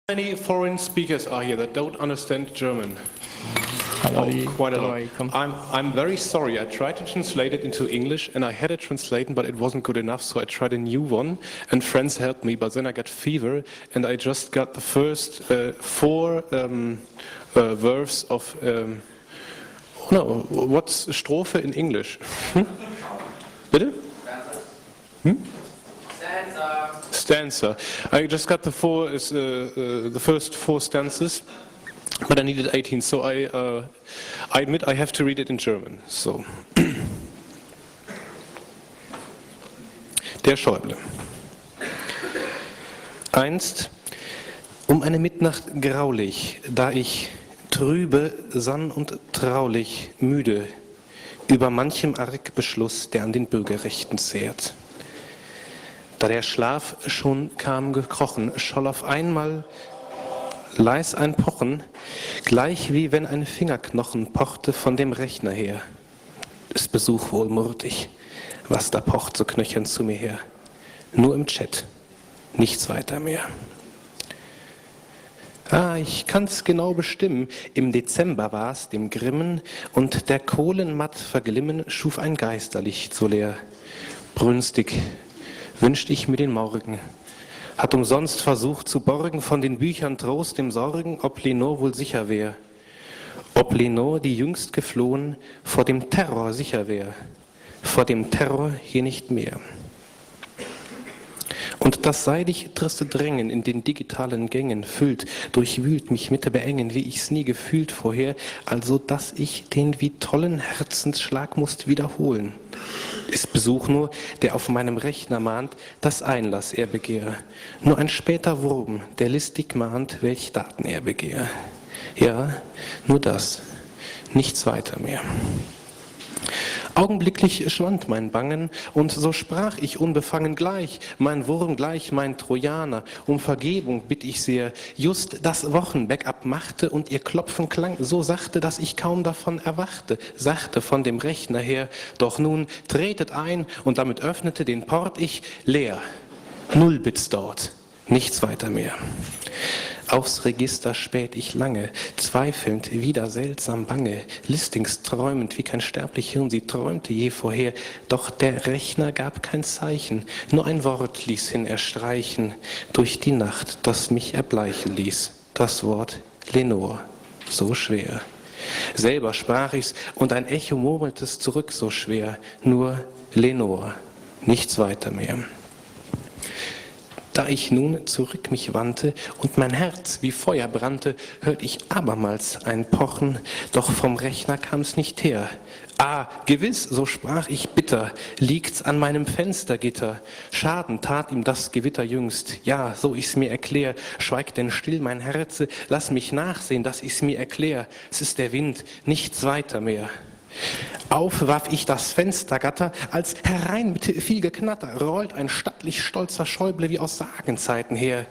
Many foreign speakers are here that don't understand German? Quite a lot. I'm very sorry. I tried to translate it into English and I had it translated, but it wasn't good enough, so I tried a new one and friends helped me, but then I got fever and I just got the first four verbs of, no, what's Strophe in English? Bitte? Stanza. I just got the first four stanzas, but I needed 18, so I admit I have to read it in German. So. Der Schäuble. Einst um eine Mitnacht graulich, da ich trübe, sann und traulich, müde, über manchem Argbeschluss, der an den Bürgerrechten zehrt. Da der Schlaf schon kam gekrochen, scholl auf einmal leis ein Pochen, gleich wie wenn ein Fingerknochen pochte von dem Rechner her. Es besuch wohl murtig, was da pocht so knöchern zu mir her. Nur im Chat, nichts weiter mehr. Ich kann's genau bestimmen, im Dezember war's, dem Grimmen, und der Kohlen matt verglimmen, schuf ein Geisterlicht so leer. Brünstig wünscht ich mir den Morgen, hat umsonst versucht zu borgen von den Büchern Trost im Sorgen, ob Lenore wohl sicher wär, ob Lenore, die jüngst geflohen, vor dem Terror sicher wär, vor dem Terror hier nicht mehr. Und das seidig triste Drängen in den digitalen Gängen füllt, durchwühlt mich mit Beengen, wie ich's nie gefühlt vorher, also dass ich den wie tollen Herzensschlag mußt wiederholen. Ist Besuch nur, der auf meinem Rechner mahnt, dass Einlass er begehre. Nur ein später Wurm, der listig mahnt, welch Daten er begehre. Ja, nur das, nichts weiter mehr. Augenblicklich schwand mein Bangen, und so sprach ich unbefangen gleich, mein Wurm gleich mein Trojaner, um Vergebung bitt ich sehr, just das Wochenbackup machte und ihr Klopfen klang so sachte, dass ich kaum davon erwachte, sachte von dem Rechner her, doch nun tretet ein und damit öffnete den Port ich leer, 0 Bits dort, nichts weiter mehr. Aufs Register späht ich lange, zweifelnd, wieder seltsam bange, Listings träumend, wie kein sterblich Hirn sie träumte je vorher, doch der Rechner gab kein Zeichen, nur ein Wort ließ hin erstreichen, durch die Nacht, das mich erbleichen ließ, das Wort Lenore, so schwer. Selber sprach ich's und ein Echo murmelte es zurück so schwer, nur Lenore, nichts weiter mehr. Da ich nun zurück mich wandte und mein Herz wie Feuer brannte, hört ich abermals ein Pochen, doch vom Rechner kam's nicht her. Gewiss, so sprach ich bitter, liegt's an meinem Fenstergitter. Schaden tat ihm das Gewitter jüngst, ja, so ich's mir erklär. Schweig denn still, mein Herze, lass mich nachsehen, dass ich's mir erklär. Es ist der Wind, nichts weiter mehr. Auf warf ich das Fenstergatter, als herein mit viel Geknatter rollt ein stattlich stolzer Schäuble wie aus Sagenzeiten her.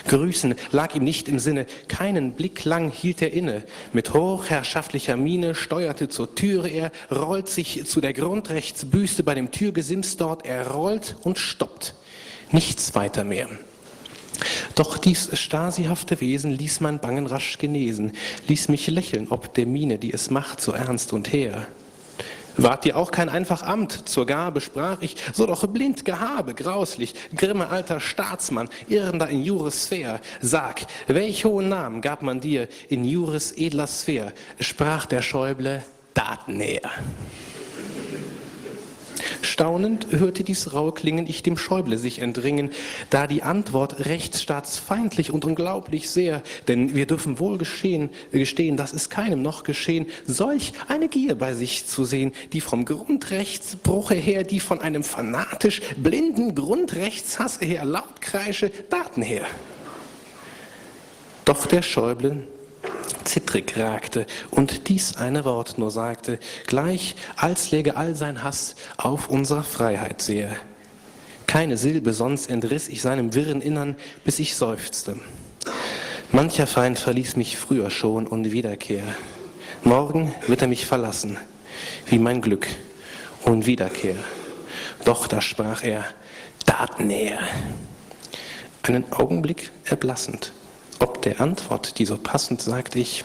Grüßen lag ihm nicht im Sinne, keinen Blick lang hielt er inne. Mit hochherrschaftlicher Miene steuerte zur Türe er, rollt sich zu der Grundrechtsbüste bei dem Türgesims dort, er rollt und stoppt. Nichts weiter mehr. Doch dies stasihafte Wesen ließ mein Bangen rasch genesen, ließ mich lächeln ob der Miene, die es macht, so ernst und hehr. Wart dir auch kein einfach Amt zur Gabe, sprach ich, so doch blind Gehabe, grauslich, grimme alter Staatsmann, irrender in Juris Sphäre. Sag, welch hohen Namen gab man dir in Juris edler Sphäre? Sprach der Schäuble, Datennäher. Staunend hörte dies raue Klingen ich dem Schäuble sich entringen, da die Antwort rechtsstaatsfeindlich und unglaublich sehr, denn wir dürfen wohl gestehen, dass es keinem noch geschehen, solch eine Gier bei sich zu sehen, die vom Grundrechtsbruche her, die von einem fanatisch blinden Grundrechtshass her laut kreische, Daten her. Doch der Schäuble zittrig ragte und dies eine Wort nur sagte, gleich als läge all sein Hass auf unserer Freiheit sehr. Keine Silbe sonst entriss ich seinem wirren Innern, bis ich seufzte. Mancher Feind verließ mich früher schon und Wiederkehr. Morgen wird er mich verlassen, wie mein Glück und Wiederkehr. Doch da sprach er, Datennäher. Einen Augenblick erblassend Ob der Antwort, die so passend, sagte ich: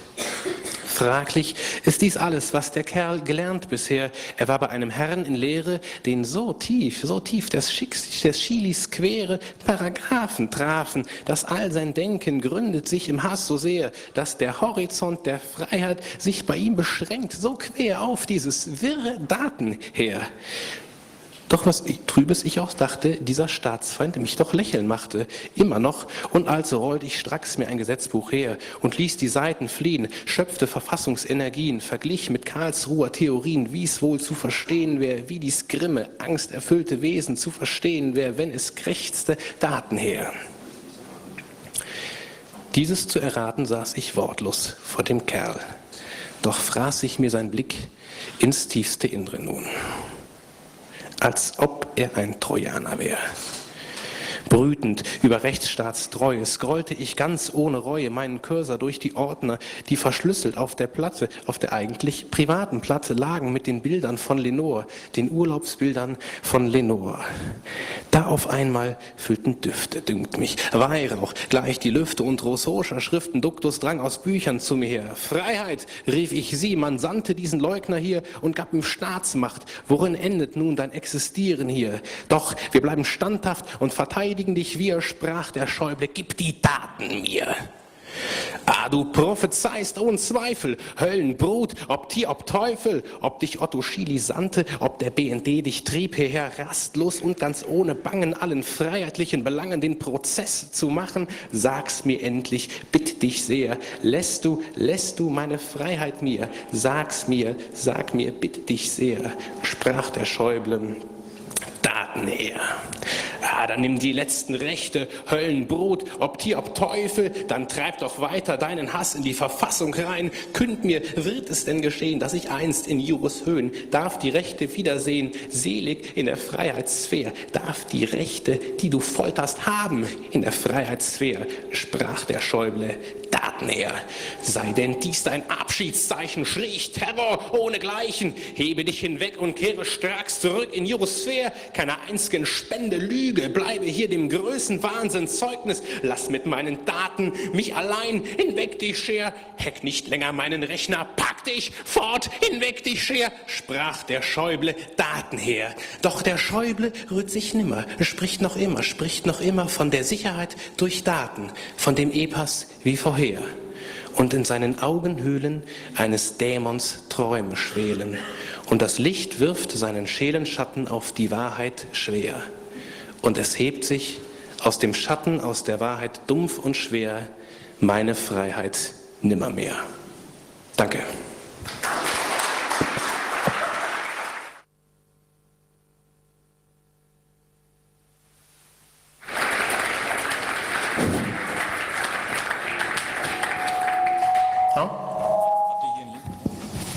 Fraglich ist dies alles, was der Kerl gelernt bisher. Er war bei einem Herrn in Lehre, den so tief des Chilis quere Paragraphen trafen, dass all sein Denken gründet sich im Hass so sehr, dass der Horizont der Freiheit sich bei ihm beschränkt, so quer auf dieses wirre Datenheer. Doch was Trübes ich auch dachte, dieser Staatsfeind mich doch lächeln machte, immer noch, und also rollte ich stracks mir ein Gesetzbuch her und ließ die Seiten fliehen, schöpfte Verfassungsenergien, verglich mit Karlsruher Theorien, wie es wohl zu verstehen wäre, wie dies grimme, angsterfüllte Wesen zu verstehen wäre, wenn es krächzte Datenheer. Dieses zu erraten saß ich wortlos vor dem Kerl, doch fraß sich mir sein Blick ins tiefste Innere nun, als ob er ein Trojaner wäre. Brütend über Rechtsstaatstreue scrollte ich ganz ohne Reue meinen Cursor durch die Ordner, die verschlüsselt auf der Platte, auf der eigentlich privaten Platte lagen mit den Bildern von Lenore, den Urlaubsbildern von Lenore. Da auf einmal füllten Düfte, dünkt mich, Weihrauch, gleich die Lüfte und Rousseauscher Schriften Duktus drang aus Büchern zu mir her. Freiheit, rief ich sie, man sandte diesen Leugner hier und gab ihm Staatsmacht. Worin endet nun dein Existieren hier? Doch wir bleiben standhaft und verteidigen dich, wie er sprach, der Schäuble, gib die Daten mir. Ah, du prophezeist ohne Zweifel, Höllenbrut, ob Tier, ob Teufel, ob dich Otto Schily sandte, ob der BND dich trieb hierher rastlos und ganz ohne Bangen allen freiheitlichen Belangen den Prozess zu machen, sag's mir endlich, bitt dich sehr, lässt du meine Freiheit mir, sag mir, bitt dich sehr, sprach der Schäuble. Daten her. Ah, dann nimm die letzten Rechte, Höllenbrut, ob Tier, ob Teufel, dann treib doch weiter deinen Hass in die Verfassung rein. Künd mir, wird es denn geschehen, dass ich einst in Juris Höhen darf die Rechte wiedersehen, selig in der Freiheitssphäre, darf die Rechte, die du folterst, haben in der Freiheitssphäre, sprach der Schäuble. Daten her. Sei denn dies dein Abschiedszeichen, schrie ich, Terror ohnegleichen, hebe dich hinweg und kehre stracks zurück in Jurisphäre, keine einzigen Spende Lüge, bleibe hier dem größten Wahnsinn Zeugnis, lass mit meinen Daten mich allein hinweg dich scher, hack nicht länger meinen Rechner, pack dich fort, hinweg dich scher, sprach der Schäuble, Daten her. Doch der Schäuble rührt sich nimmer, spricht noch immer von der Sicherheit durch Daten, von dem Epas wie vorher. Und in seinen Augenhöhlen eines Dämons Träume schwelen. Und das Licht wirft seinen schälen Schatten auf die Wahrheit schwer. Und es hebt sich aus dem Schatten, aus der Wahrheit dumpf und schwer, meine Freiheit nimmermehr. Danke.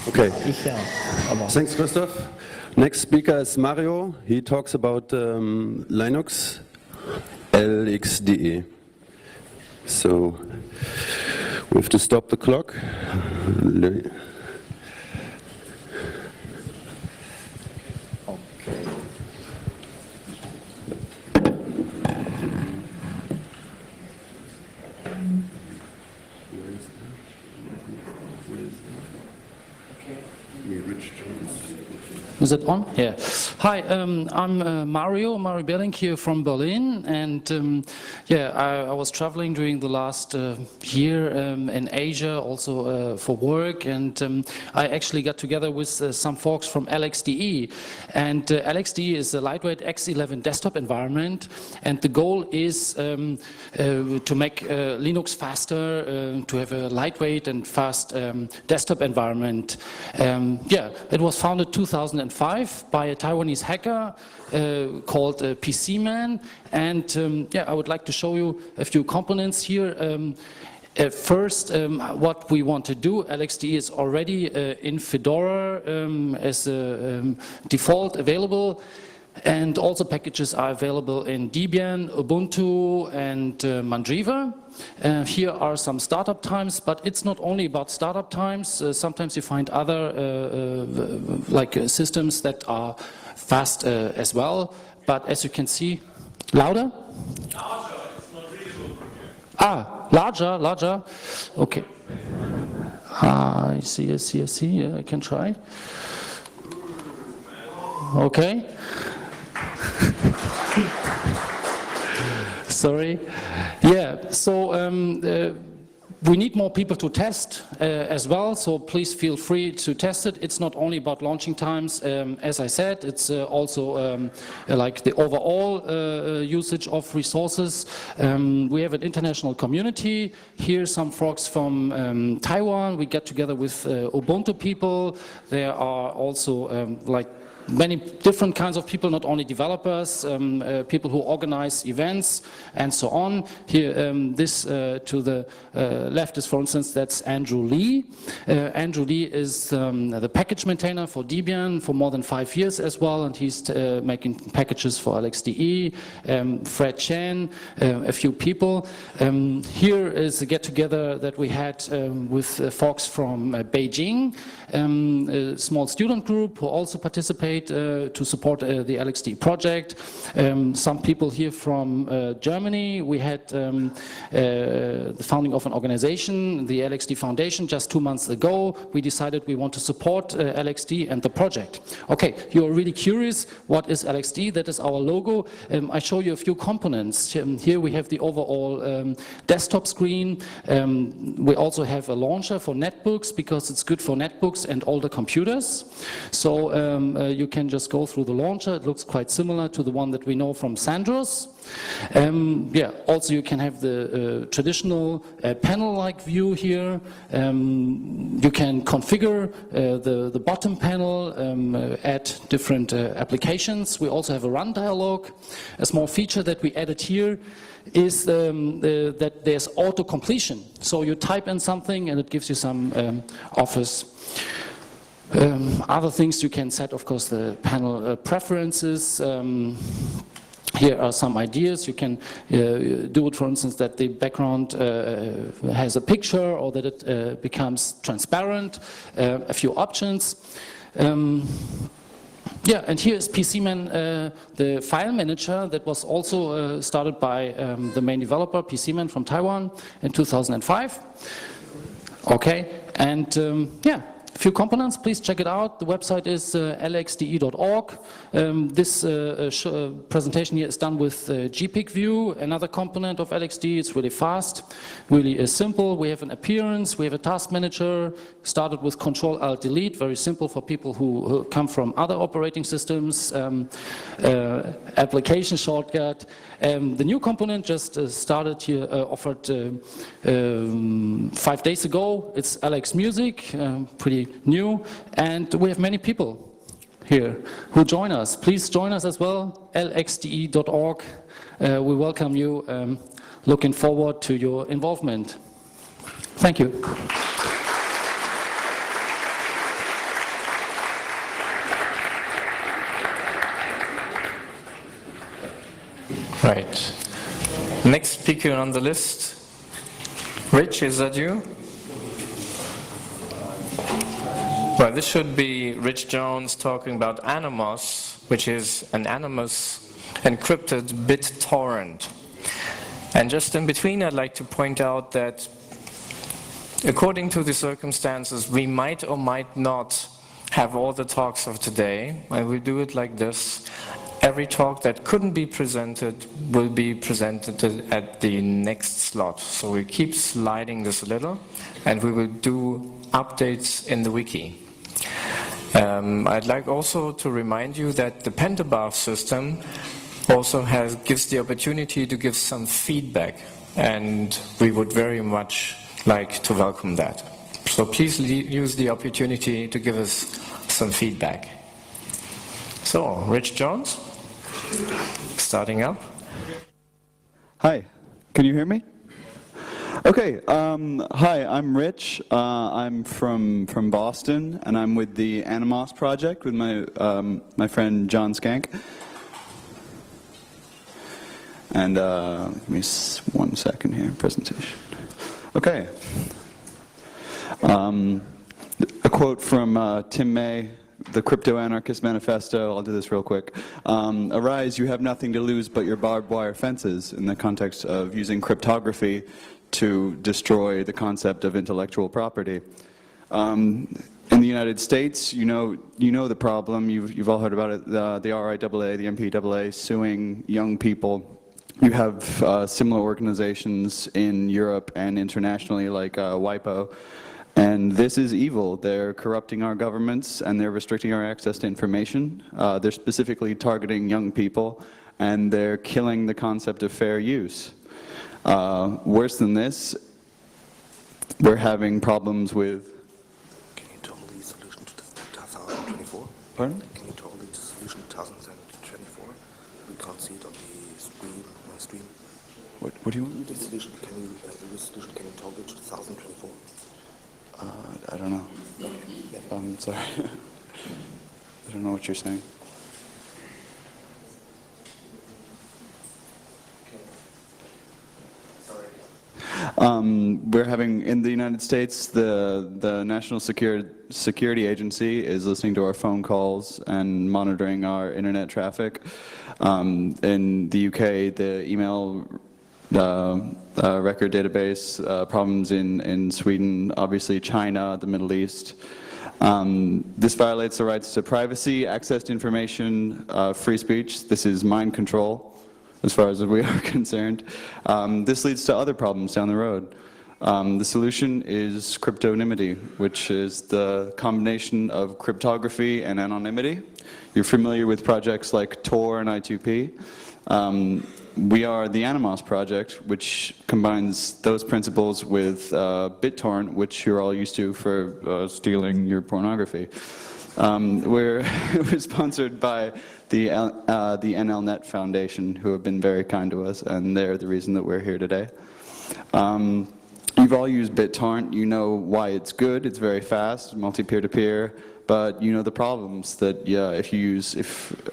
Okay. Thanks, Christoph. Next speaker is Mario. He talks about Linux, LXDE. So we have to stop the clock. Is it on? Yeah. Hi, I'm Mario Belling here from Berlin, and I was traveling during the last year in Asia, also for work, and I actually got together with some folks from LXDE, and LXDE is a lightweight X11 desktop environment, and the goal is to make Linux faster, to have a lightweight and fast desktop environment. It was founded 2005 by a Taiwanese hacker called PC Man, and I would like to show you a few components here. First, what we want to do, LXDE is already in Fedora as a default available, and also packages are available in Debian, Ubuntu, and Mandriva. Here are some startup times, but it's not only about startup times. Sometimes you find other systems that are fast as well. But as you can see, louder? Larger. Okay. I see. I can try. Okay. Sorry. Yeah, so we need more people to test as well, so please feel free to test it. It's not only about launching times, as I said, it's also like the overall usage of resources. We have an international community. Here some folks from Taiwan. We get together with Ubuntu people. There are also like many different kinds of people, not only developers, people who organize events and so on. Here, this to the left is, for instance, that's Andrew Lee. Andrew Lee is the package maintainer for Debian for more than 5 years as well, and he's making packages for LXDE. Fred Chen, a few people. Here is a get-together that we had with folks from Beijing, a small student group who also participate to support the LXD project. Some people here from Germany. We had the founding of an organization, the LXD Foundation, just 2 months ago. We decided we want to support LXD and the project. Okay, you're really curious, what is LXD? That is our logo. I show you a few components. Here we have the overall desktop screen. We also have a launcher for netbooks because it's good for netbooks and older computers. So you can just go through the launcher. It looks quite similar to the one that we know from Sandros. Yeah, also you can have the traditional panel-like view here. You can configure the bottom panel, add different applications. We also have a run dialog. A small feature that we added here is that there's auto-completion. So you type in something and it gives you some offers. Other things you can set, of course, the panel preferences. Here are some ideas. You can do it, for instance, that the background has a picture or that it becomes transparent. A few options. Yeah, and here is PCman, the file manager that was also started by the main developer, PCman from Taiwan in 2005. Okay, and yeah. A few components, please check it out. The website is lxde.org. This presentation here is done with GPIC view, another component of LXD. It's really fast, really simple. We have an appearance, we have a task manager, started with Control-Alt-Delete, very simple for people who come from other operating systems. Application shortcut. The new component just started here, offered 5 days ago. It's LX Music, pretty new, and we have many people here who join us. Please join us as well, lxde.org. We welcome you, looking forward to your involvement. Thank you. Right. Next speaker on the list. Rich, is that you? Well, this should be Rich Jones talking about Anonymous, which is an anonymous encrypted BitTorrent. And just in between, I'd like to point out that according to the circumstances, we might or might not have all the talks of today. I will do it like this. Every talk that couldn't be presented will be presented at the next slot. So we keep sliding this a little, and we will do updates in the wiki. I'd like also to remind you that the Pentabath system also gives the opportunity to give some feedback, and we would very much like to welcome that. So please use the opportunity to give us some feedback. So, Rich Jones, starting up. Hi, can you hear me? Okay, hi, I'm Rich. I'm from Boston, and I'm with the Anonymous project with my friend John Skank. And give me 1 second here, presentation. Okay. A quote from Tim May, the Crypto Anarchist Manifesto. I'll do this real quick. Arise, you have nothing to lose but your barbed wire fences, in the context of using cryptography to destroy the concept of intellectual property. In the United States, you know the problem. You've all heard about it. The RIAA, the MPAA suing young people. You have similar organizations in Europe and internationally, like WIPO. And this is evil. They're corrupting our governments and they're restricting our access to information. They're specifically targeting young people, and they're killing the concept of fair use. Worse than this, we're having problems with... Can you tell me the solution to 2024? Pardon? Can you tell me the solution to 2024? We can't see it on the screen, my stream. What do you want? The solution, can you tell me to 2024? I don't know. I'm sorry. I don't know what you're saying. We're having, in the United States, the National Security Agency is listening to our phone calls and monitoring our internet traffic. In the UK, the email record database, problems in Sweden, obviously China, the Middle East. This violates the rights to privacy, access to information, free speech. This is mind control, as far as we are concerned. This leads to other problems down the road. The solution is cryptonymity, which is the combination of cryptography and anonymity. You're familiar with projects like Tor and I2P. We are the Anonymous project, which combines those principles with BitTorrent, which you're all used to for stealing your pornography. We're sponsored by the NLNet Foundation, who have been very kind to us, and they're the reason that we're here today. You've all used BitTorrent. You know why it's good. It's very fast, multi-peer-to-peer. But you know the problems that, yeah, if you use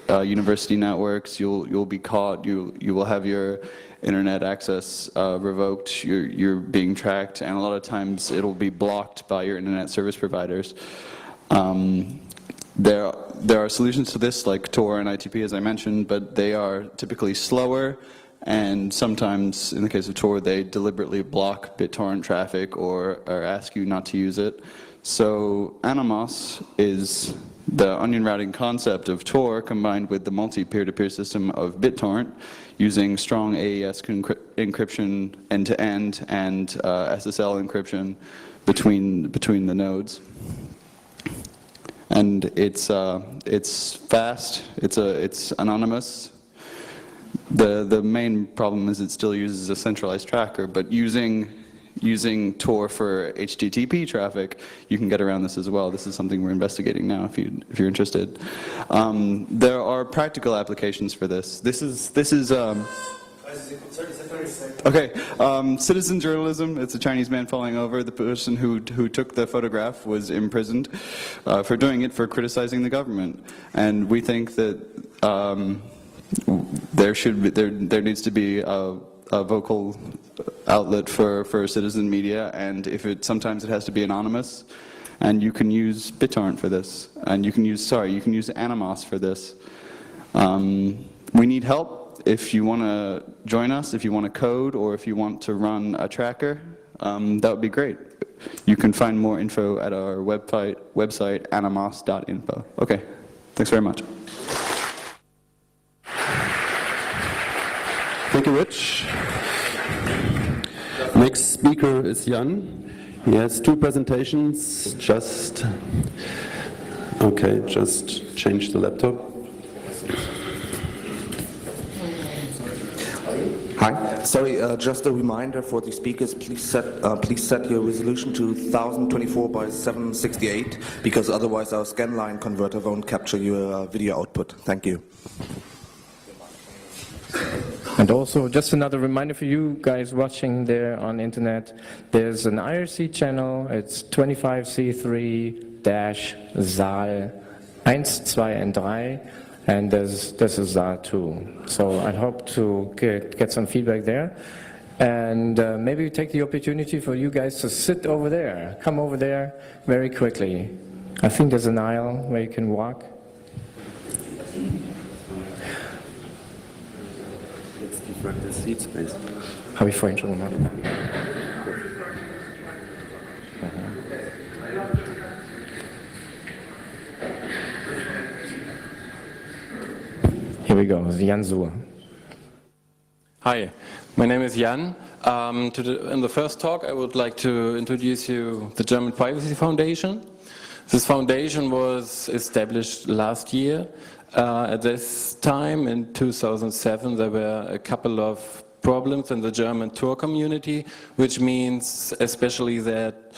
university networks, you'll be caught. You will have your internet access revoked. You're being tracked, and a lot of times it'll be blocked by your internet service providers. There are solutions to this, like Tor and I2P, as I mentioned, but they are typically slower, and sometimes, in the case of Tor, they deliberately block BitTorrent traffic or ask you not to use it. So Anonymous is the onion routing concept of Tor combined with the multi-peer-to-peer system of BitTorrent, using strong AES encryption end-to-end and SSL encryption between the nodes. And it's fast. It's anonymous. The main problem is it still uses a centralized tracker, but using Tor for HTTP traffic, you can get around this as well. This is something we're investigating now, if you're interested. There are practical applications for this. This is okay. Citizen journalism. It's a Chinese man falling over. The person who took the photograph was imprisoned for doing it, for criticizing the government. And we think that there needs to be a vocal outlet for citizen media, and sometimes it has to be anonymous, and you can use BitTorrent for this, and you can use Anonymous for this. We need help. If you want to join us, if you want to code, or if you want to run a tracker, that would be great. You can find more info at our website anonymous.info. Okay, thanks very much. Thank you, Rich. Next speaker is Jan. He has 2 presentations. Just change the laptop. Hi. Sorry, just a reminder for the speakers, please set your resolution to 1024 by 768, because otherwise our scanline converter won't capture your video output. Thank you. And also, just another reminder for you guys watching there on internet, there's an IRC channel, it's 25C3-Saal 1, 2, and 3, and there's a Saal 2. So I hope to get some feedback there. And maybe take the opportunity for you guys to sit over there. Come over there very quickly. I think there's an aisle where you can walk. Jetzt die Frage des Seat Space. Habe ich vorhin schon gemacht. Here we go, Jan Suhr. Hi, my name is Jan. In the first talk, I would like to introduce you the German Privacy Foundation. This foundation was established last year. At this time, in 2007, there were a couple of problems in the German Tor community, which means especially that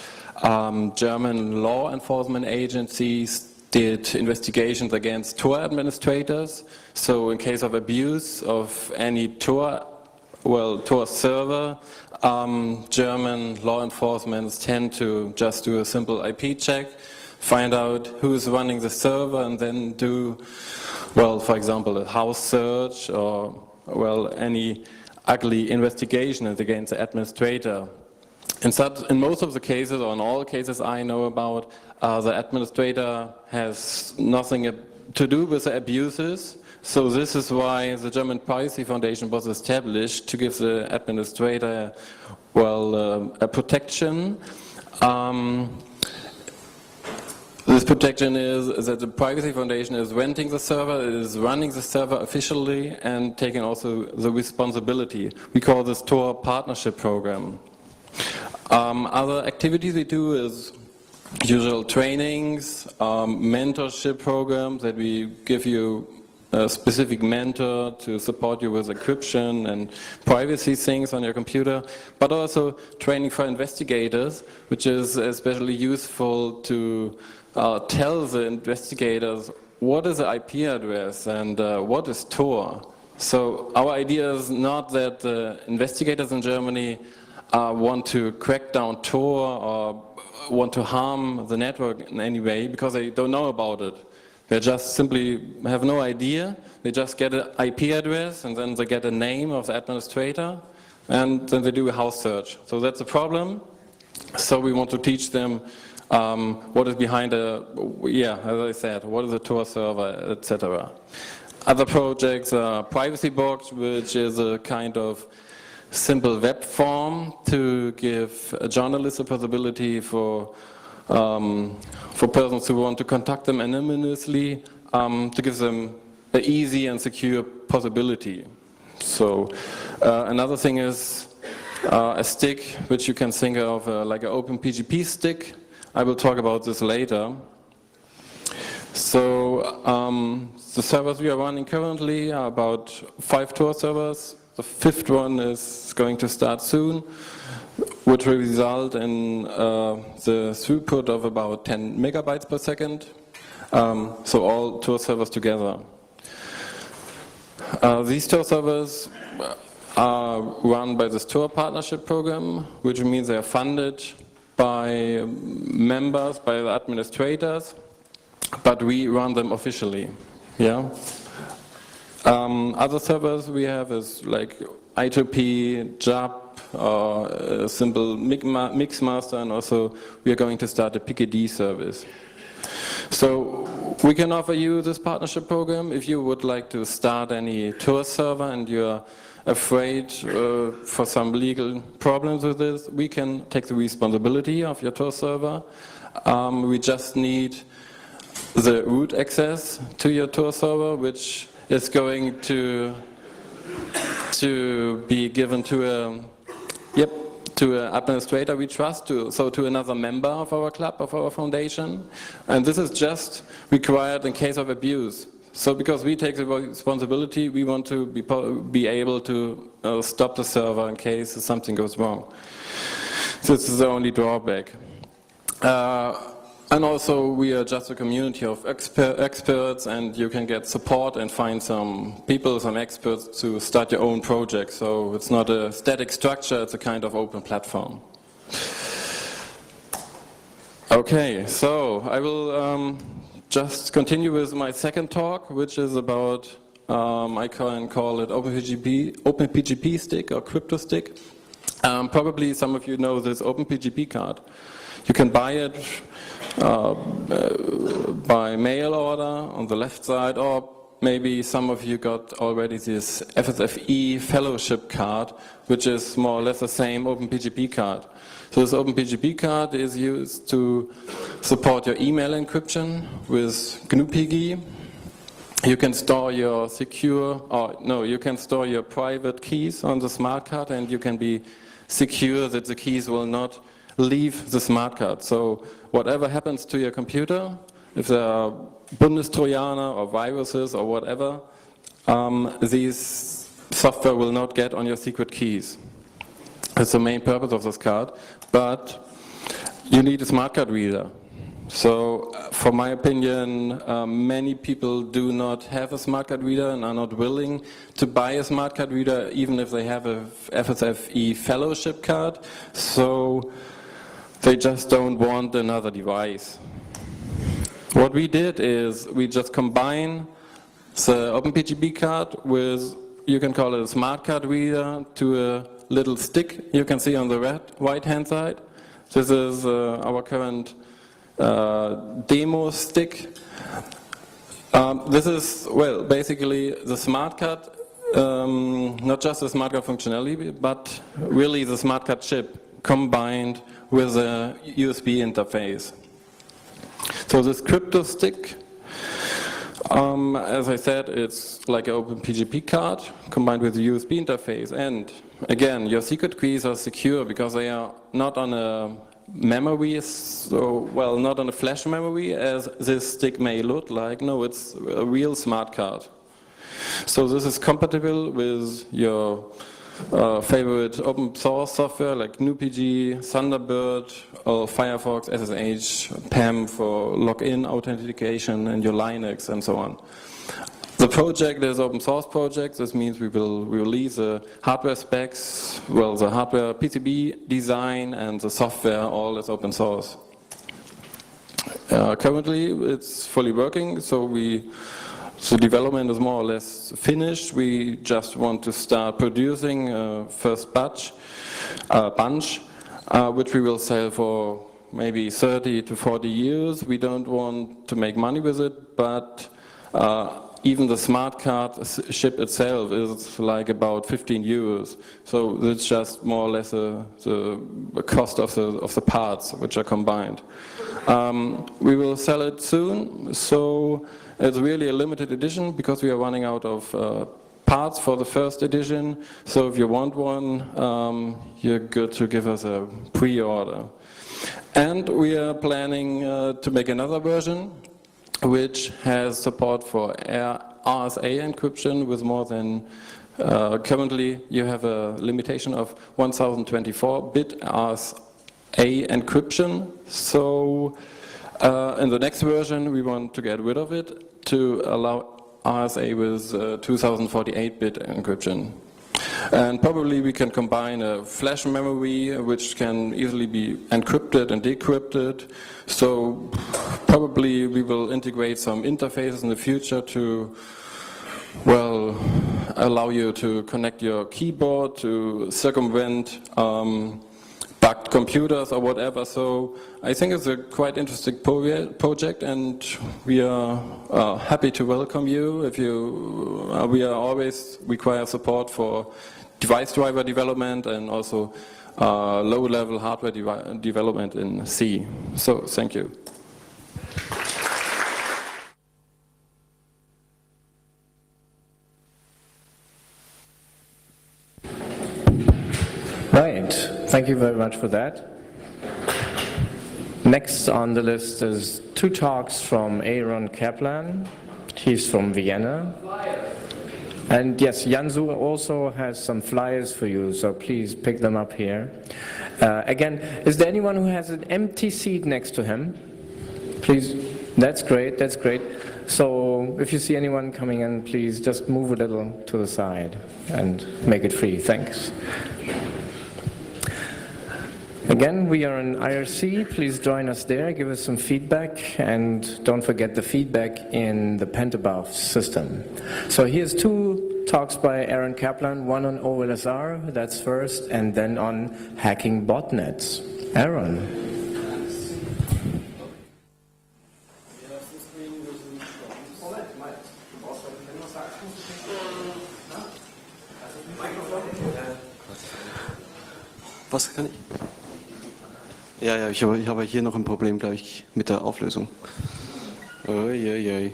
German law enforcement agencies did investigations against Tor administrators. So in case of abuse of any Tor server, German law enforcement tend to just do a simple IP check, find out who is running the server, and then do, well, for example, a house search or, well, any ugly investigation against the administrator. In most of the cases, or in all cases I know about, the administrator has nothing to do with the abuses. So this is why the German Privacy Foundation was established, to give the administrator, well, a protection. This protection is that the Privacy Foundation is renting the server, it is running the server officially, and taking also the responsibility. We call this Tor Partnership Program. Other activities we do is usual trainings, mentorship programs that we give you a specific mentor to support you with encryption and privacy things on your computer, but also training for investigators, which is especially useful to tell the investigators what is the IP address and what is Tor. So our idea is not that the investigators in Germany want to crack down Tor or want to harm the network in any way, because they don't know about it. They just simply have no idea. They just get an IP address, and then they get a name of the administrator, and then they do a house search. So that's a problem. So we want to teach them what is behind as I said, what is a Tor server, etc. Other projects are Privacy Box, which is a kind of simple web form to give journalists a possibility for persons who want to contact them anonymously, to give them an easy and secure possibility. So another thing is a stick, which you can think of like an OpenPGP stick. I will talk about this later. So the servers we are running currently are about 5 Tor servers. The 5th one is going to start soon, which will result in the throughput of about 10 megabytes per second. So all Tor servers together. These Tor servers are run by this Tor Partnership Program, which means they are funded by members, by the administrators, but we run them officially. Yeah. Other servers we have is like I2P, JAP, or a simple Mixmaster, and also we are going to start a PKD service. So we can offer you this partnership program if you would like to start any Tor server and you're afraid for some legal problems with this. We can take the responsibility of your Tor server. We just need the root access to your Tor server, which is going to be given to an administrator we trust, to another member of our club, of our foundation. And this is just required in case of abuse. So because we take the responsibility, we want to be able to stop the server in case something goes wrong. So this is the only drawback. And also we are just a community of experts, and you can get support and find some people, some experts to start your own project. So it's not a static structure, it's a kind of open platform. Okay, so I will just continue with my second talk, which is about, I can call it OpenPGP stick or crypto stick. Probably some of you know this OpenPGP card. You can buy it by mail order on the left side, or maybe some of you got already this FSFE fellowship card, which is more or less the same OpenPGP card. So this OpenPGP card is used to support your email encryption with GNU-PG. You can store your you can store your private keys on the smart card, and you can be secure that the keys will not leave the smart card. So whatever happens to your computer, if there are Bundestrojaner or viruses or whatever, these software will not get on your secret keys. That's the main purpose of this card. But you need a smart card reader. So, for my opinion, many people do not have a smart card reader and are not willing to buy a smart card reader, even if they have a FSFE fellowship card. So, they just don't want another device. What we did is we just combine the OpenPGP card with, you can call it a smart card reader, to a little stick you can see on the right-hand side. This is our current demo stick. This is, well, basically the smart card, not just the smart card functionality, but really the smart card chip combined with a USB interface. So this crypto stick, as I said, it's like an OpenPGP card combined with a USB interface. And again, your secret keys are secure because they are not on a memory, so, well, not on a flash memory as this stick may look like. No, it's a real smart card. So this is compatible with your favorite open source software like GNU-PG, Thunderbird, or Firefox, SSH, PAM for login authentication, and your Linux, and so on. The project is open source project. This means we will release the hardware specs, well, the hardware PCB design and the software all is open source. Currently, it's fully working, so the development is more or less finished. We just want to start producing first bunch, which we will sell for maybe 30 to 40 years. We don't want to make money with it, but even the smart card chip itself is like about 15 euros. So it's just more or less the cost of the parts which are combined. We will sell it soon, so it's really a limited edition because we are running out of parts for the first edition. So if you want one, you're good to give us a pre-order. And we are planning to make another version which has support for RSA encryption with more than, currently you have a limitation of 1024-bit RSA encryption. So in the next version we want to get rid of it to allow RSA with 2048-bit encryption. And probably we can combine a flash memory which can easily be encrypted and decrypted. So probably we will integrate some interfaces in the future to, well, allow you to connect your keyboard to circumvent bugged computers or whatever. So I think it's a quite interesting project, and we are happy to welcome you. If you, we are always require support for device driver development and also low-level hardware development in C. So thank you. Right, thank you very much for that. Next on the list is two talks from Aaron Kaplan. He's from Vienna. And yes, Jansu also has some flyers for you, so please pick them up here. Again, is there anyone who has an empty seat next to him? Please, that's great, that's great. So if you see anyone coming in, please just move a little to the side and make it free, thanks. Again, we are in IRC. Please join us there, give us some feedback, and don't forget the feedback in the Pentabuff system. So here's two talks by Aaron Kaplan, one on OLSR, that's first, and then on hacking botnets. Aaron. Was kann ich? Ja, ich habe hier noch ein Problem, glaube ich, mit der Auflösung. Uiuiui.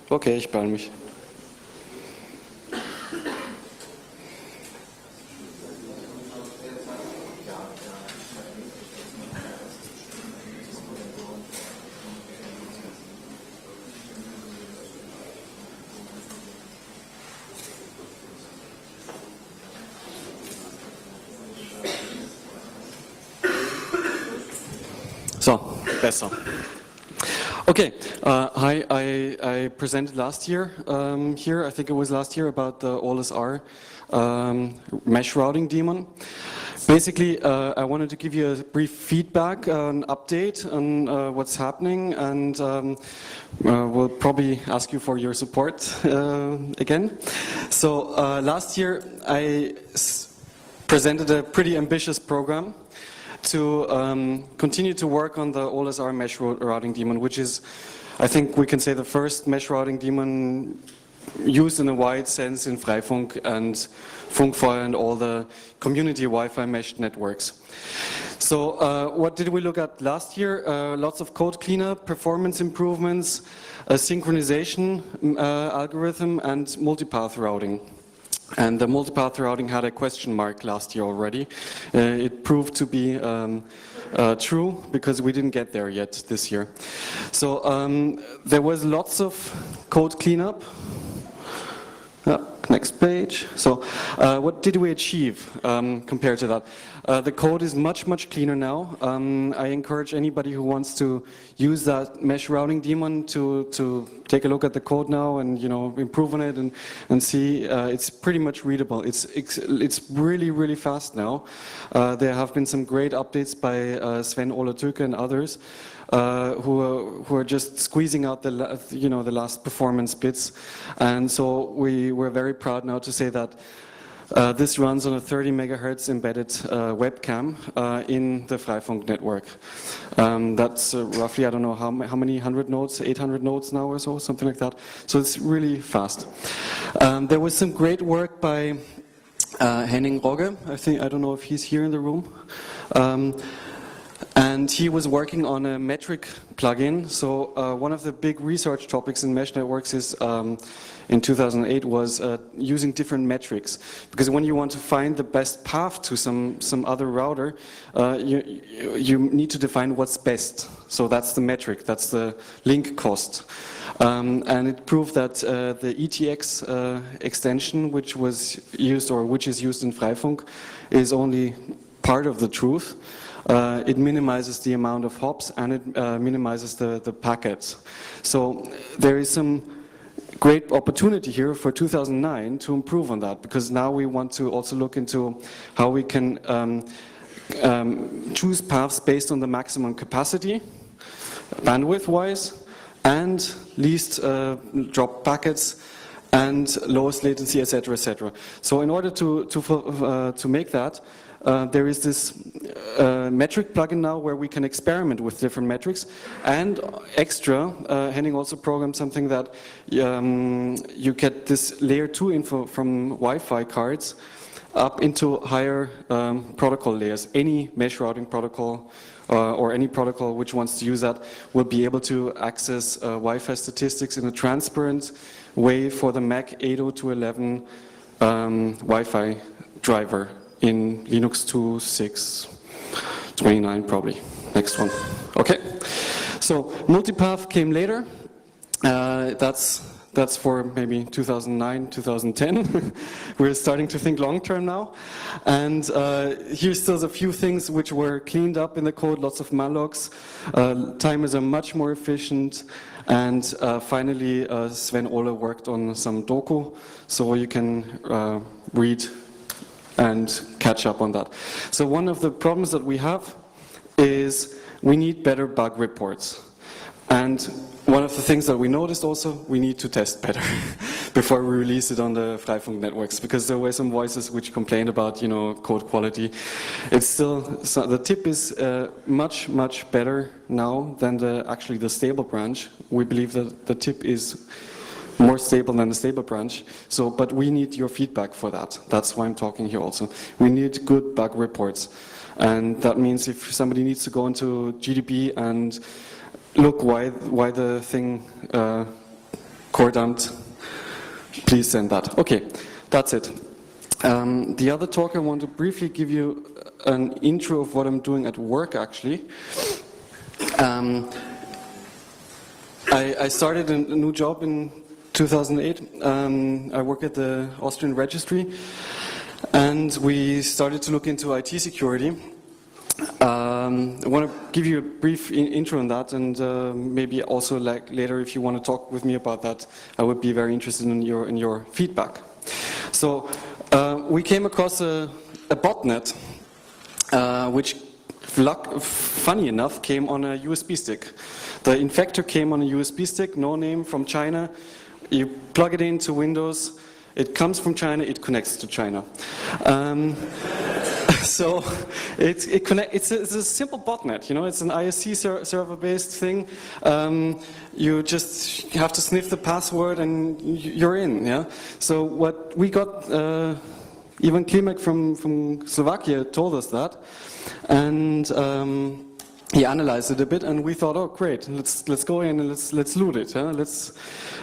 Okay, ich beeile mich. So, besser. Okay, hi, I presented last year here, I think it was last year, about the OLSR mesh routing daemon. Basically, I wanted to give you a brief feedback, an update on what's happening, and we'll probably ask you for your support again. So last year I presented a pretty ambitious program to continue to work on the OLSR mesh routing daemon, which is, I think we can say, the first mesh routing daemon used in a wide sense in Freifunk and Funkfeuer and all the community Wi-Fi mesh networks. So what did we look at last year? Lots of code cleanup, performance improvements, a synchronization algorithm, and multipath routing. And the multipath routing had a question mark last year already. It proved to be true because we didn't get there yet this year. So there was lots of code cleanup. Next page. So what did we achieve compared to that? The code is much cleaner now. I encourage anybody who wants to use that mesh routing daemon to take a look at the code now and improve on it and see. It's pretty much readable. It's really fast now. There have been some great updates by Sven Ole Tücke and others. Who are just squeezing out the last performance bits, and so we're very proud now to say that this runs on a 30 megahertz embedded webcam in the Freifunk network. That's roughly, I don't know how many 100 nodes, 800 nodes now or so, something like that. So it's really fast. There was some great work by Henning Rogge. I don't know if he's here in the room. And he was working on a metric plugin. So one of the big research topics in mesh networks is in 2008 was using different metrics. Because when you want to find the best path to some other router, you need to define what's best. So that's the metric, that's the link cost. And it proved that the ETX extension, which was used or which is used in Freifunk, is only part of the truth. It minimizes the amount of hops and it minimizes the packets. So there is some great opportunity here for 2009 to improve on that, because now we want to also look into how we can choose paths based on the maximum capacity, bandwidth-wise, and least drop packets and lowest latency, etc., etc. So in order to make that, there is this metric plugin now where we can experiment with different metrics, and extra, Henning also programmed something that you get this layer 2 info from Wi-Fi cards up into higher protocol layers. Any mesh routing protocol or any protocol which wants to use that will be able to access Wi-Fi statistics in a transparent way for the Mac 802.11 Wi-Fi driver in Linux 2.6.29 probably. Next one. Okay. So multipath came later. That's for maybe 2009, 2010. We're starting to think long term now. And here's still a few things which were cleaned up in the code, lots of mallocs. Timers are much more efficient. And finally, Sven Ole worked on some doku, so you can read and catch up on that. So one of the problems that we have is we need better bug reports. And one of the things that we noticed also, we need to test better before we release it on the Freifunk networks, because there were some voices which complained about, code quality. It's still, so the tip is much better now than actually the stable branch. We believe that the tip is more stable than a stable branch. So, but we need your feedback for that. That's why I'm talking here also. We need good bug reports. And that means if somebody needs to go into GDB and look why the thing core dumped, please send that. Okay, that's it. The other talk, I want to briefly give you an intro of what I'm doing at work, actually. I started a new job in 2008. I work at the Austrian Registry, and we started to look into IT security. I want to give you a brief intro on that, and maybe also like later, if you want to talk with me about that, I would be very interested in your feedback. So we came across a botnet, which, funny enough, came on a USB stick. The infector came on a USB stick, no name, from China. You plug it into Windows, it comes from China, it connects to China. So it's a simple botnet, you know, it's an ISC server-based thing. You just have to sniff the password and you're in, yeah? So what we got, Ivan Klimek from Slovakia told us that, and he analyzed it a bit, and we thought, oh great, let's go in and let's loot it. Huh? Let's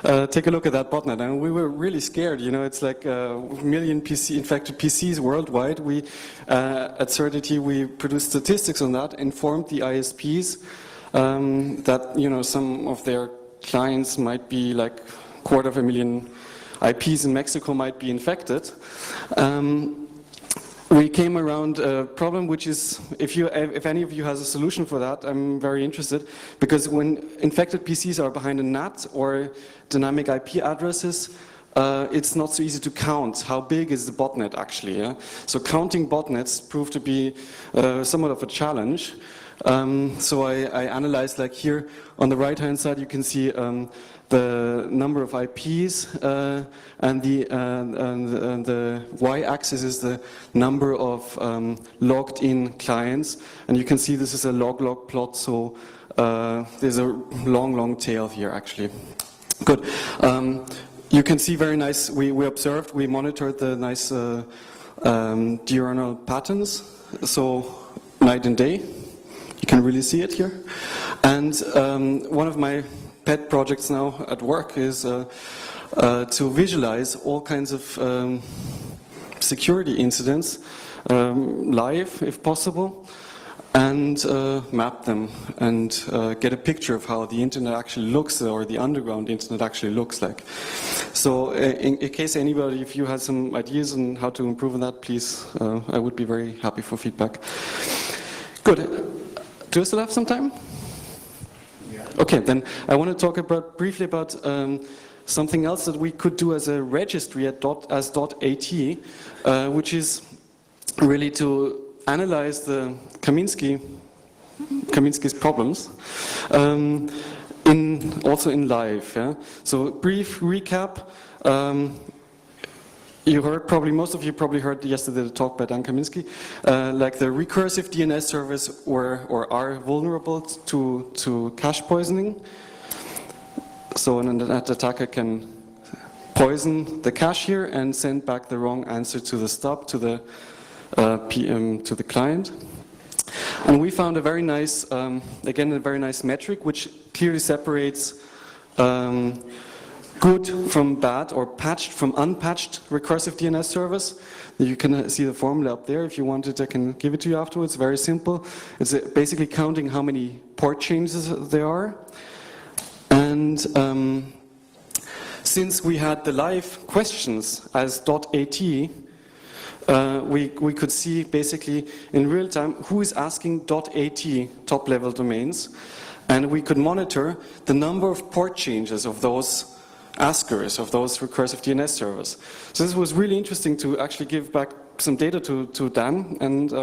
take a look at that botnet. And we were really scared. You know, it's like a million infected PCs worldwide. We at Certity we produced statistics on that, informed the ISPs that some of their clients might be like 250,000 IPs in Mexico might be infected. We came around a problem which is, if any of you has a solution for that, I'm very interested, because when infected PCs are behind a NAT or dynamic IP addresses, it's not so easy to count how big is the botnet actually. Yeah? So counting botnets proved to be somewhat of a challenge. So I analyzed, like here on the right hand side you can see the number of IPs, and the y-axis is the number of logged in clients, and you can see this is a log plot, so there's a long tail here actually. Good. You can see very nice, we observed, we monitored the nice diurnal patterns, so night and day, you can really see it here. And one of my pet projects now at work is to visualize all kinds of security incidents live, if possible, and map them and get a picture of how the internet actually looks, or the underground internet actually looks like. So in case anybody, if you have some ideas on how to improve on that, please, I would be very happy for feedback. Good. Do I still have some time? Okay, then I want to talk briefly about something else that we could do as a registry as .at, which is really to analyze the Kaminsky's problems, also in live. Yeah? So brief recap. You heard most of you probably heard yesterday the talk by Dan Kaminsky. Like the recursive DNS servers are vulnerable to cache poisoning. So an attacker can poison the cache here and send back the wrong answer to the stub, to the to the client. And we found a very nice, again, a very nice metric which clearly separates good from bad, or patched from unpatched recursive DNS servers. You can see the formula up there. If you want it, I can give it to you afterwards. Very simple. It's basically counting how many port changes there are. And since we had the live questions as .at, we could see basically in real time who is asking .at top level domains, and we could monitor the number of port changes of those askers, of those recursive DNS servers. So this was really interesting to actually give back some data to Dan, and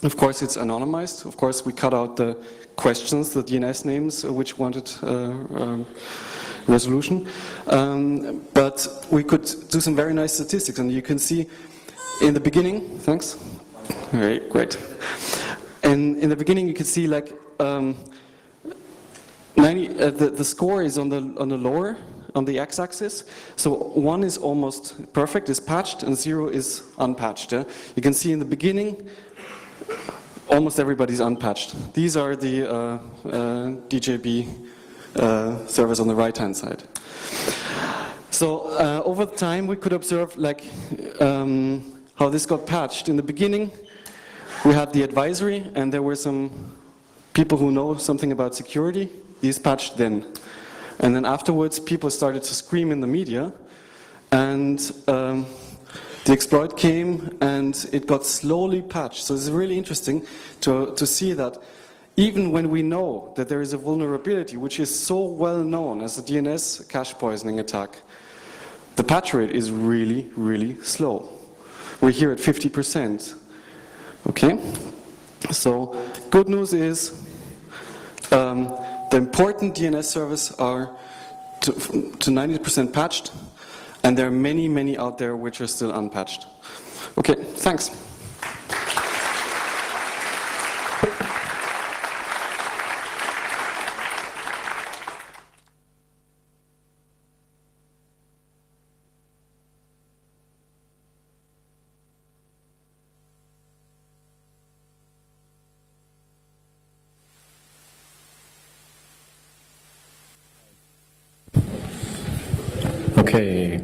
of course it's anonymized. Of course we cut out the questions, the DNS names which wanted resolution, but we could do some very nice statistics, and you can see in the beginning, thanks, great. And in the beginning you can see like the score is on the lower on the x-axis. So 1 is almost perfect, is patched, and 0 is unpatched. Yeah? You can see in the beginning, almost everybody's unpatched. These are the DJB servers on the right-hand side. So over time, we could observe like how this got patched. In the beginning, we had the advisory, and there were some people who know something about security. These patched then. And then afterwards, people started to scream in the media, and the exploit came, and it got slowly patched. So it's really interesting to see that even when we know that there is a vulnerability, which is so well known as a DNS cache poisoning attack, the patch rate is really, really slow. We're here at 50%. Okay? So, good news is the important DNS servers are to 90% patched, and there are many, many out there which are still unpatched. Okay, thanks. Okay.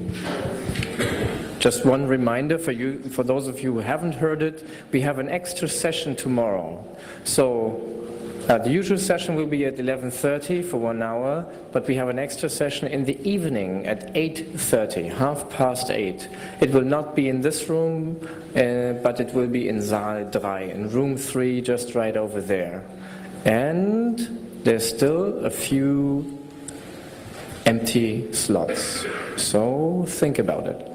Just one reminder for you, for those of you who haven't heard it, we have an extra session tomorrow. So the usual session will be at 11:30 for 1 hour, but we have an extra session in the evening at 8:30, 8:30. It will not be in this room, but it will be in Saal 3, in room 3, just right over there. And there's still a few empty slots. So think about it.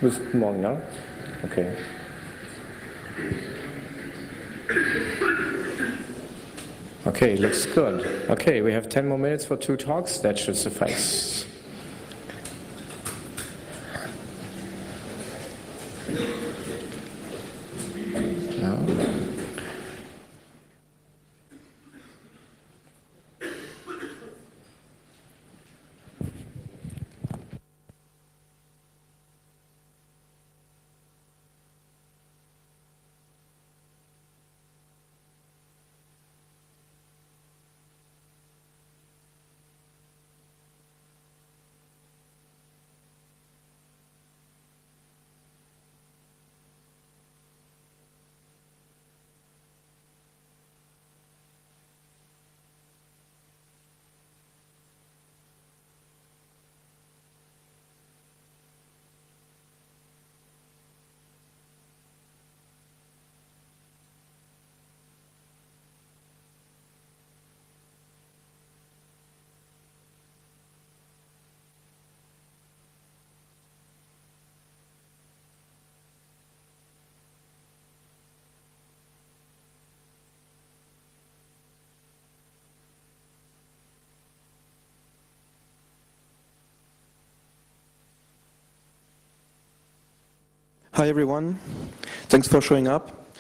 Bis morgen, ja? Okay. Okay, looks good. Okay, we have 10 more minutes for 2 talks. That should suffice. No? Hi everyone, thanks for showing up.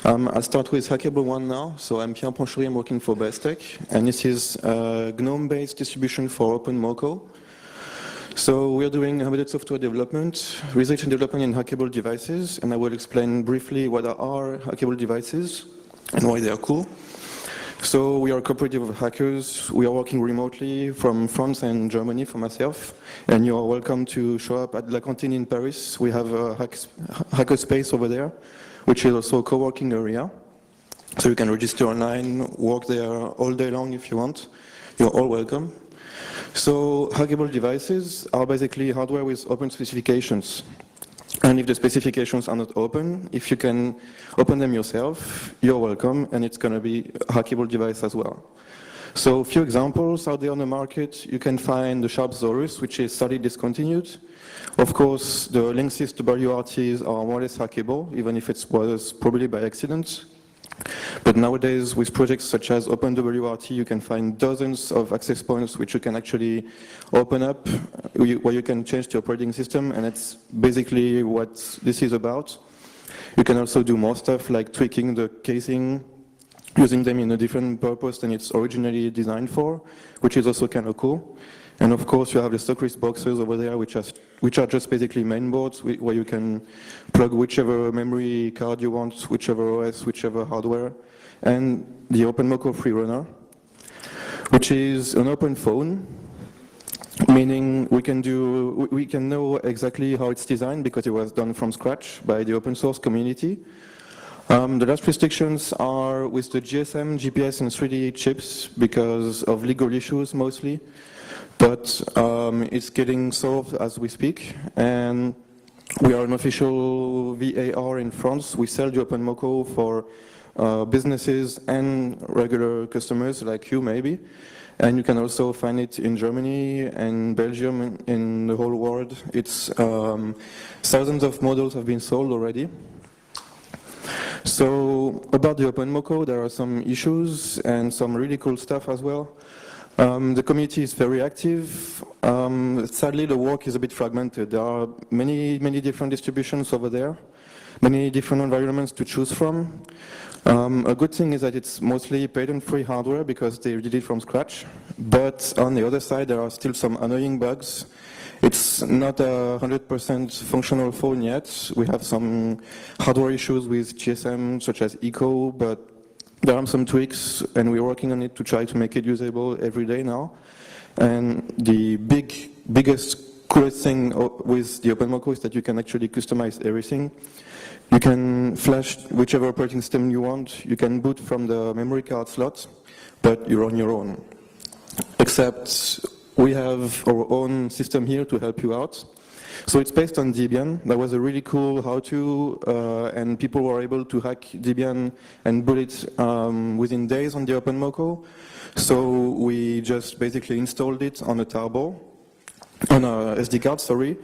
I'll start with Hackable 1 now. So I'm Pierre Ponchory, I'm working for Bestech, and this is a GNOME-based distribution for OpenMoko. So we're doing embedded software development, research and development in hackable devices, and I will explain briefly what are hackable devices and why they are cool. So we are a cooperative of hackers. We are working remotely from France and Germany for myself. And you are welcome to show up at La Cantine in Paris. We have a hackerspace over there, which is also a co-working area. So you can register online, work there all day long if you want. You're all welcome. So hackable devices are basically hardware with open specifications. And if the specifications are not open, if you can open them yourself, you're welcome, and it's going to be a hackable device as well. So a few examples out there on the market. You can find the Sharp Zorus, which is sadly discontinued. Of course, the Linksys WRTs are more or less hackable, even if it was probably by accident. But nowadays, with projects such as OpenWRT, you can find dozens of access points which you can actually open up, where you can change the operating system, and that's basically what this is about. You can also do more stuff like tweaking the casing, using them in a different purpose than it's originally designed for, which is also kind of cool. And of course, you have the stock risk boxes over there, which are just basically mainboards where you can plug whichever memory card you want, whichever OS, whichever hardware, and the OpenMoko Freerunner, which is an open phone, meaning we can know exactly how it's designed because it was done from scratch by the open source community. The last restrictions are with the GSM, GPS, and 3D chips because of legal issues mostly. But it's getting solved as we speak, and we are an official VAR in France. We sell the OpenMoko for businesses and regular customers like you maybe, and you can also find it in Germany and Belgium, in the whole world. It's thousands of models have been sold already. So about the OpenMoko, there are some issues and some really cool stuff as well. The community is very active. Sadly, the work is a bit fragmented. There are many different distributions over there, many different environments to choose from. A good thing is that it's mostly patent-free hardware because they did it from scratch. But on the other side, there are still some annoying bugs. It's not a 100% functional phone yet. We have some hardware issues with GSM, such as echo, but there are some tweaks, and we're working on it to try to make it usable every day now. And the biggest, coolest thing with the OpenMoko is that you can actually customize everything. You can flash whichever operating system you want. You can boot from the memory card slot, but you're on your own. Except we have our own system here to help you out. So it's based on Debian. That was a really cool how-to, and people were able to hack Debian and boot it within days on the OpenMoko. So we just basically installed it on a tarball, on a SD card, sorry,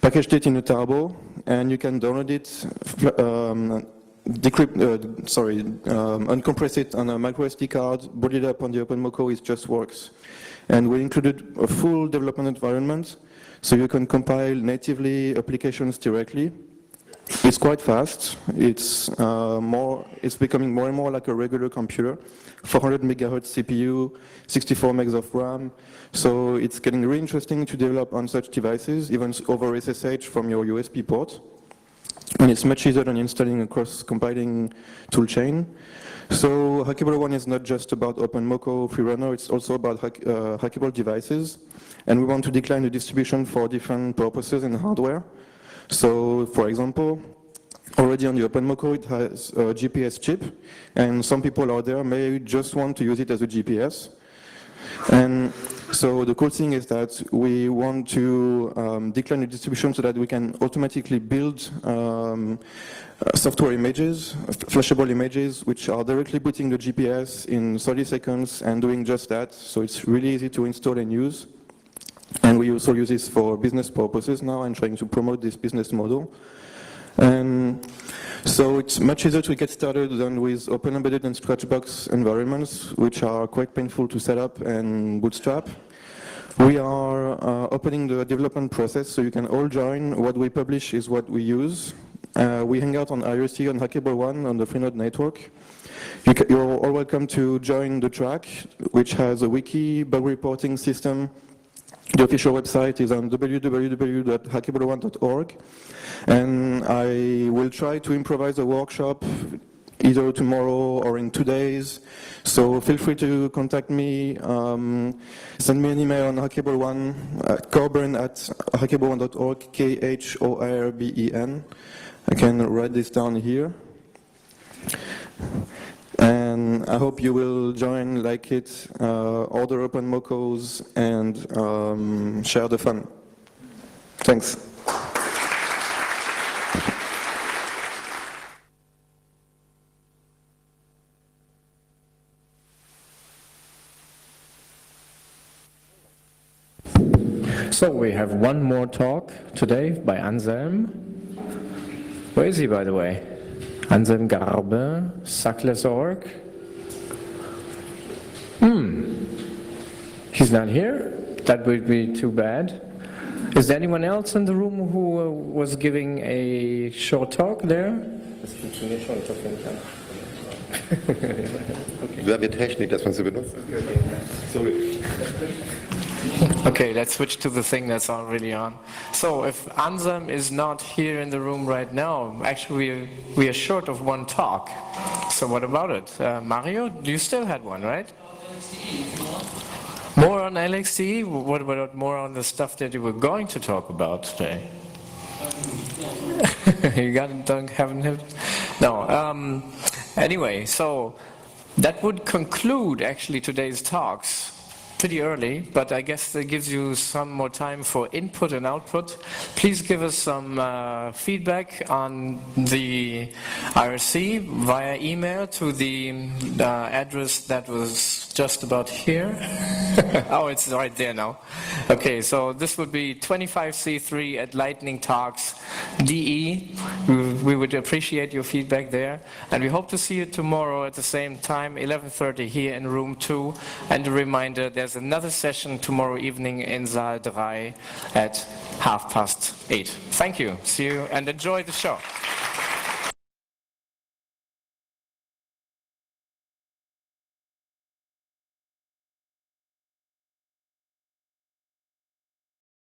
packaged it in a tarball, and you can download it, uncompress it on a micro SD card, boot it up on the OpenMoko. It just works. And we included a full development environment, so you can compile natively applications directly. It's quite fast. It's becoming more and more like a regular computer. 400 megahertz CPU, 64 megs of RAM. So it's getting really interesting to develop on such devices, even over SSH from your USB port. And it's much easier than installing a cross-compiling toolchain. So Hackable One is not just about OpenMoko Freerunner, it's also about hackable devices. And we want to decline the distribution for different purposes and hardware. So, for example, already on the OpenMoko it has a GPS chip, and some people out there may just want to use it as a GPS. And so the cool thing is that we want to decline the distribution so that we can automatically build software images, flashable images, which are directly putting the GPS in 30 seconds and doing just that. So it's really easy to install and use. And we also use this for business purposes now and trying to promote this business model. And so it's much easier to get started than with open embedded and Scratchbox environments, which are quite painful to set up and bootstrap. We are opening the development process, so you can all join. What we publish is what we use. We hang out on IRC on Hackable One on the Freenode network. You're all welcome to join the track, which has a wiki, bug reporting system. The official website is on www.hackableone.org, and I will try to improvise a workshop either tomorrow or in 2 days. So feel free to contact me, send me an email on HackableOne, Corben@hackableone.org, KHORBEN. I can write this down here. And I hope you will join, like it, order OpenMokos, and share the fun. Thanks. So we have one more talk today by Anselm. Where is he, by the way? Anselm Garbe, Sacklersorg. He's not here? That would be too bad. Is there anyone else in the room who was giving a short talk there? Wer wird Technik, dass man sie benutzt? Sorry. Okay, let's switch to the thing that's already on. So, if Anselm is not here in the room right now, actually we are short of one talk. So what about it? Mario, you still had one, right? More on LXDE? What about more on the stuff that you were going to talk about today? You haven't had? No. Anyway, so that would conclude actually today's talks. Pretty early, but I guess that gives you some more time for input and output. Please give us some feedback on the IRC via email to the address that was just about here. Oh, it's right there now. Okay, so this would be 25C3@lightningtalks.de. We would appreciate your feedback there, and we hope to see you tomorrow at the same time, 11:30 here in room 2. And a reminder, there's another session tomorrow evening in Saal 3 at 8:30. Thank you. See you and enjoy the show.